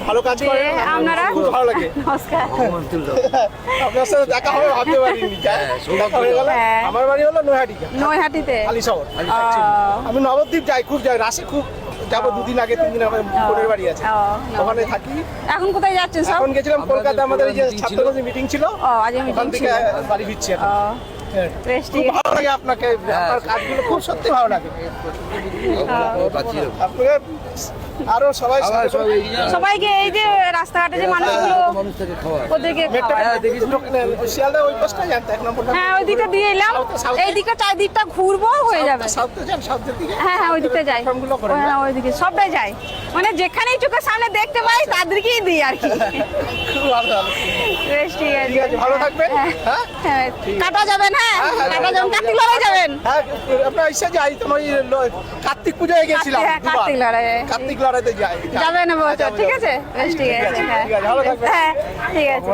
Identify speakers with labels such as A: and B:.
A: ভালো কাজ করেন,
B: আপনারা
A: খুব ভালো লাগে।
B: নমস্কার।
A: আপনার সাথে দেখা হবে ভাবতে পারিনি। দেখা হয়ে গেল।
B: হ্যাঁ।
A: আমার বাড়ি হলো নৈহাটি,
B: নৈহাটিতে।
A: আলি শহর।
B: ও,
A: আমি নবদ্বীপ যাই, খুব যাই, রাশি খুব যাবো। 2 দিন আগে 3 দিন আমার বোনের বাড়ি আছে,
B: ও,
A: ওখানে থাকি।
B: এখন কোথায় যাচ্ছেন সব?
A: এখন গেছিলাম কলকাতা, আমাদের এই যে ছাত্রদের মিটিং ছিল,
B: ও, আজ
A: ওখান
B: মিটিং
A: থেকে
B: ছিল।
A: বাড়ি ফিরছি এখন।
B: ও,
A: হ্যাঁ।
B: বেশ
A: খুব
B: ঠিক আছে।
A: ভালো লাগে আপনাকে, আপনার কাজগুলো খুব সত্যি ভালো লাগে। আপনাকে আরো সবাই
B: সবাইকে এই যে রাস্তাঘাটে যে মানুষগুলো ওদেরকে খাওয়ায়।
A: শিয়ালদা ওই পাশটা জানতে এক নম্বর।
B: হ্যাঁ, ওই দিকটা দিয়ে এলাম, এই দিকটা চারদিকটা ঘুরবো, হয়ে যাবে।
A: সাউথে যান, সাউথের দিকে।
B: হ্যাঁ হ্যাঁ, ওই দিকটা যাই।
A: ফর্মগুলো করেন না?
B: হ্যাঁ, ওই দিকে সবটাই যাই, মানে যেখানেই চোখের সামনে দেখতে পাই তাদেরকেই দিই আর কি।
A: খুব ভালো ভালো।
B: বেশ ঠিক আছে।
A: ঠিক আছে, ভালো থাকবেন।
B: হ্যাঁ,
A: হ্যাঁ?
B: হ্যাঁ, কাটা যাবেন। হ্যাঁ, কাটা যাবেন, কার্তিক লড়াই যাবেন।
A: হ্যাঁ, আপনার ইচ্ছা যাই, তোমার এই কার্তিক পূজায় গেছিলাম
B: হ্যাঁ,
A: দুবার।
B: কার্তিক লড়াইয়ে।
A: কার্তিক লড়াইতে যাই।
B: যাবেন এবছর, ঠিক আছে? বেশ ঠিক আছে। হ্যাঁ,
A: ঠিক আছে, ভালো থাকবেন।
B: হ্যাঁ, ঠিক আছে।